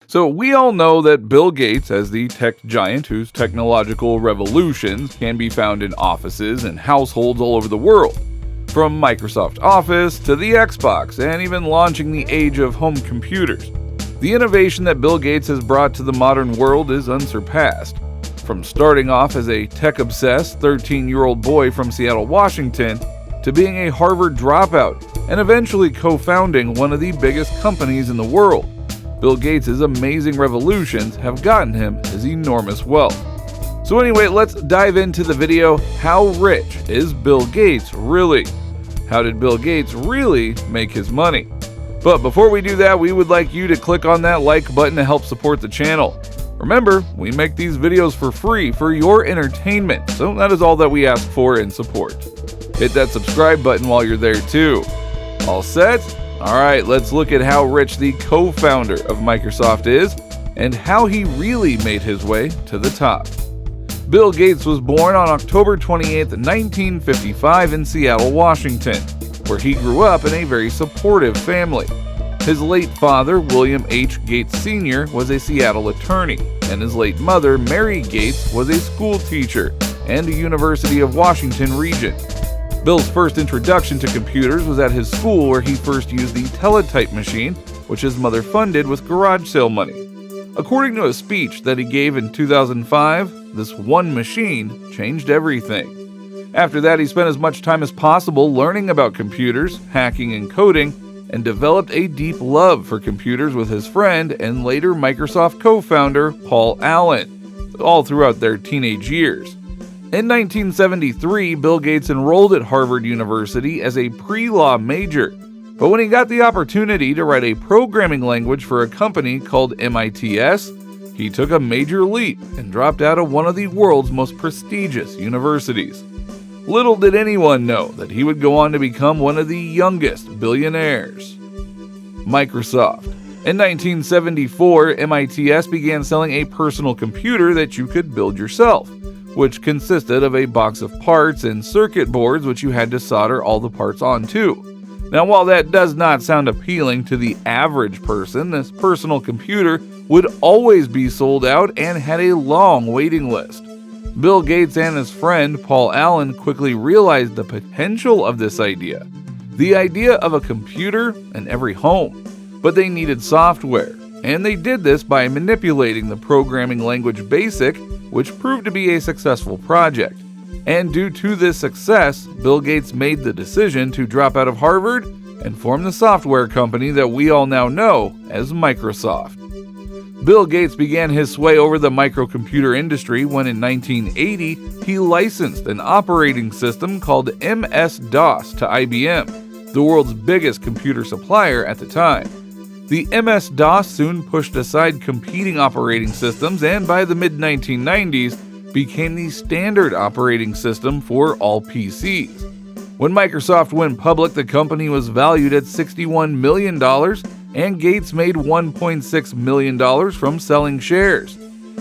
So we all know that Bill Gates, as the tech giant whose technological revolutions can be found in offices and households all over the world, from Microsoft Office to the Xbox and even launching the age of home computers. The innovation that Bill Gates has brought to the modern world is unsurpassed. From starting off as a tech-obsessed 13-year-old boy from Seattle, Washington, to being a Harvard dropout and eventually co-founding one of the biggest companies in the world, Bill Gates' amazing revolutions have gotten him his enormous wealth. So anyway, let's dive into the video. How rich is Bill Gates really? How did Bill Gates really make his money? But before we do that, we would like you to click on that like button to help support the channel. Remember, we make these videos for free for your entertainment, so that is all that we ask for in support. Hit that subscribe button while you're there too. All set? Alright, let's look at how rich the co-founder of Microsoft is and how he really made his way to the top. Bill Gates was born on October 28, 1955 in Seattle, Washington, where he grew up in a very supportive family. His late father, William H. Gates Sr., was a Seattle attorney, and his late mother, Mary Gates, was a school teacher and a University of Washington regent. Bill's first introduction to computers was at his school, where he first used the teletype machine, which his mother funded with garage sale money. According to a speech that he gave in 2005, this one machine changed everything. After that, he spent as much time as possible learning about computers, hacking and coding, and developed a deep love for computers with his friend and later Microsoft co-founder Paul Allen, all throughout their teenage years. In 1973, Bill Gates enrolled at Harvard University as a pre-law major, but when he got the opportunity to write a programming language for a company called MITS, he took a major leap and dropped out of one of the world's most prestigious universities. Little did anyone know that he would go on to become one of the youngest billionaires. Microsoft. In 1974, MITS began selling a personal computer that you could build yourself, which consisted of a box of parts and circuit boards which you had to solder all the parts onto. Now, while that does not sound appealing to the average person, this personal computer would always be sold out and had a long waiting list. Bill Gates and his friend Paul Allen quickly realized the potential of this idea, the idea of a computer in every home. But they needed software, and they did this by manipulating the programming language BASIC, which proved to be a successful project. And due to this success, Bill Gates made the decision to drop out of Harvard and form the software company that we all now know as Microsoft. Bill Gates began his sway over the microcomputer industry when in 1980 he licensed an operating system called MS-DOS to IBM, the world's biggest computer supplier at the time. The MS-DOS soon pushed aside competing operating systems and by the mid-1990s became the standard operating system for all PCs. When Microsoft went public, the company was valued at $61 million, and Gates made $1.6 million from selling shares.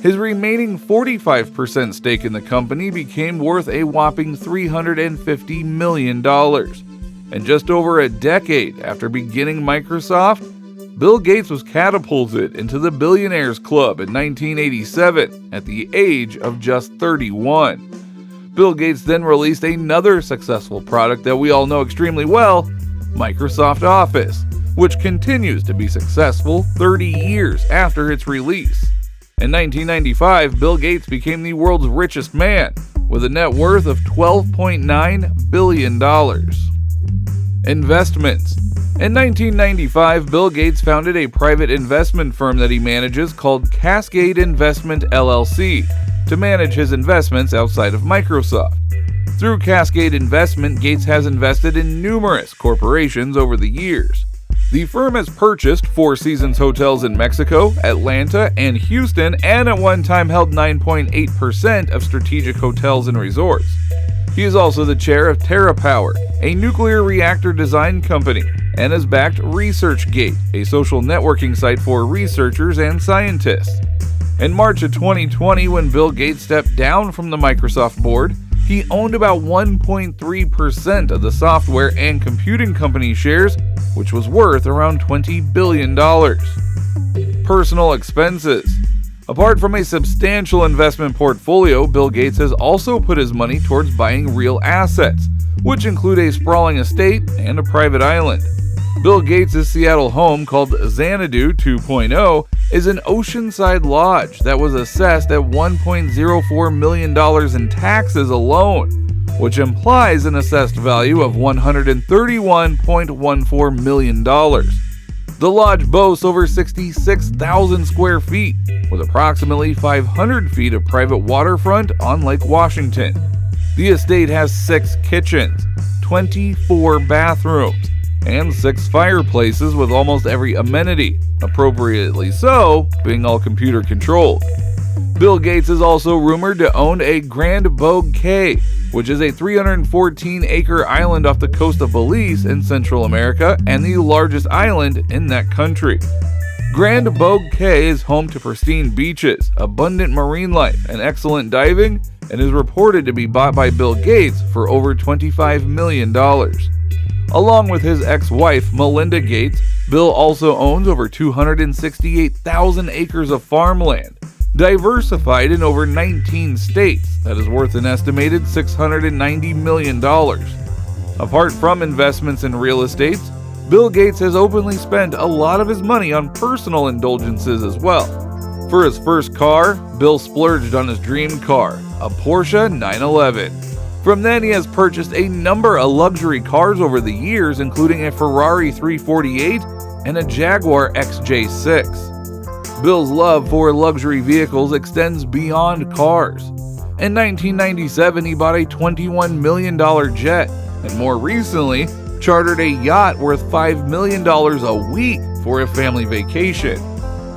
His remaining 45% stake in the company became worth a whopping $350 million. And just over a decade after beginning Microsoft, Bill Gates was catapulted into the Billionaires Club in 1987 at the age of just 31. Bill Gates then released another successful product that we all know extremely well, Microsoft Office, which continues to be successful 30 years after its release. In 1995, Bill Gates became the world's richest man with a net worth of $12.9 billion. Investments. In 1995, Bill Gates founded a private investment firm that he manages called Cascade Investment LLC to manage his investments outside of Microsoft. Through Cascade Investment, Gates has invested in numerous corporations over the years. The firm has purchased Four Seasons hotels in Mexico, Atlanta, and Houston, and at one time held 9.8% of strategic hotels and resorts. He is also the chair of TerraPower, a nuclear reactor design company, and has backed ResearchGate, a social networking site for researchers and scientists. In March of 2020, when Bill Gates stepped down from the Microsoft board, he owned about 1.3% of the software and computing company shares, which was worth around $20 billion. personal expenses. Apart from a substantial investment portfolio, Bill Gates has also put his money towards buying real assets, which include a sprawling estate and a private island. Bill Gates' Seattle home, called Xanadu 2.0, is an oceanside lodge that was assessed at $1.04 million in taxes alone, which implies an assessed value of $131.14 million. The lodge boasts over 66,000 square feet, with approximately 500 feet of private waterfront on Lake Washington. The estate has 6 kitchens, 24 bathrooms, and 6 fireplaces with almost every amenity, appropriately so, being all computer controlled. Bill Gates is also rumored to own a Grand Bogue Cay, which is a 314-acre island off the coast of Belize in Central America and the largest island in that country. Grand Bogue Cay is home to pristine beaches, abundant marine life, and excellent diving, and is reported to be bought by Bill Gates for over $25 million. Along with his ex-wife, Melinda Gates, Bill also owns over 268,000 acres of farmland, diversified in over 19 states, that is worth an estimated $690 million. Apart from investments in real estate, Bill Gates has openly spent a lot of his money on personal indulgences as well. For his first car, Bill splurged on his dream car, a Porsche 911. From then, he has purchased a number of luxury cars over the years, including a Ferrari 348 and a Jaguar XJ6. Bill's love for luxury vehicles extends beyond cars. In 1997, he bought a $21 million jet, and more recently, chartered a yacht worth $5 million a week for a family vacation.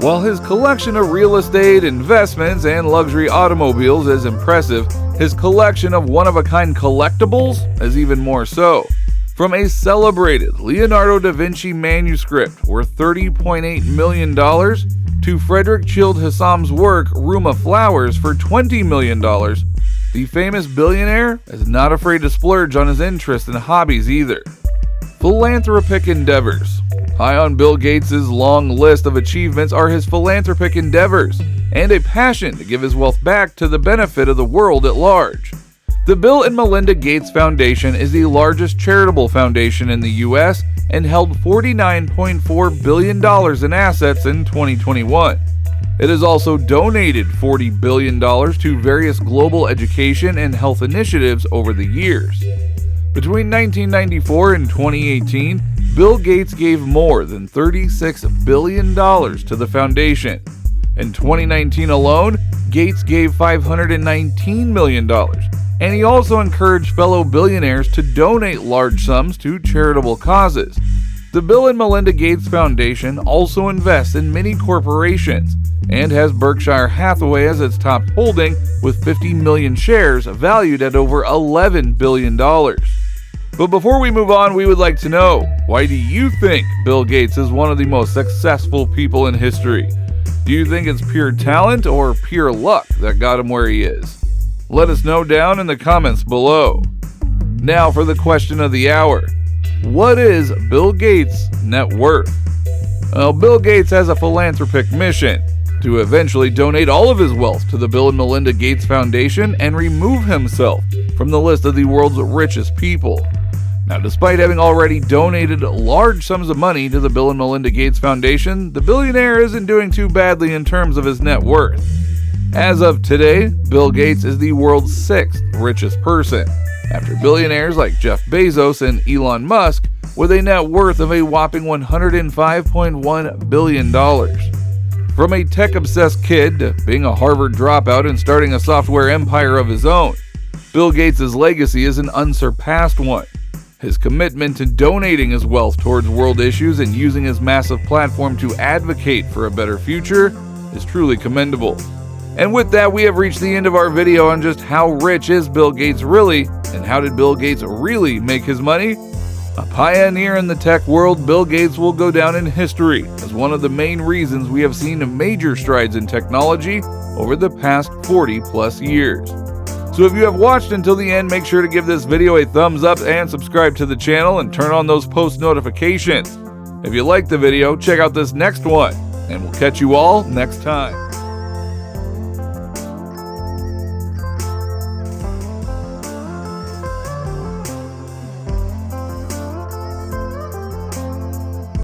While his collection of real estate, investments, and luxury automobiles is impressive, his collection of one-of-a-kind collectibles is even more so. From a celebrated Leonardo da Vinci manuscript worth $30.8 million to Frederick Childe Hassam's work Room of Flowers for $20 million, the famous billionaire is not afraid to splurge on his interests and hobbies either. Philanthropic endeavors. High on Bill Gates' long list of achievements are his philanthropic endeavors and a passion to give his wealth back to the benefit of the world at large. The Bill and Melinda Gates Foundation is the largest charitable foundation in the U.S. and held $49.4 billion in assets in 2021. It has also donated $40 billion to various global education and health initiatives over the years. Between 1994 and 2018, Bill Gates gave more than $36 billion to the foundation. In 2019 alone, Gates gave $519 million, and he also encouraged fellow billionaires to donate large sums to charitable causes. The Bill and Melinda Gates Foundation also invests in many corporations and has Berkshire Hathaway as its top holding with 50 million shares valued at over $11 billion. But before we move on, we would like to know, why do you think Bill Gates is one of the most successful people in history? Do you think it's pure talent or pure luck that got him where he is? Let us know down in the comments below. Now for the question of the hour. What is Bill Gates' net worth? Well, Bill Gates has a philanthropic mission to eventually donate all of his wealth to the Bill and Melinda Gates Foundation and remove himself from the list of the world's richest people. Now, despite having already donated large sums of money to the Bill and Melinda Gates Foundation, the billionaire isn't doing too badly in terms of his net worth. As of today, Bill Gates is the world's 6th richest person, after billionaires like Jeff Bezos and Elon Musk, with a net worth of a whopping $105.1 billion. From a tech-obsessed kid to being a Harvard dropout and starting a software empire of his own, Bill Gates' legacy is an unsurpassed one. His commitment to donating his wealth towards world issues and using his massive platform to advocate for a better future is truly commendable. And with that, we have reached the end of our video on just how rich is Bill Gates really, and how did Bill Gates really make his money? A pioneer in the tech world, Bill Gates will go down in history as one of the main reasons we have seen major strides in technology over the past 40+ years. So if you have watched until the end, make sure to give this video a thumbs up and subscribe to the channel and turn on those post notifications. If you liked the video, check out this next one. And we'll catch you all next time.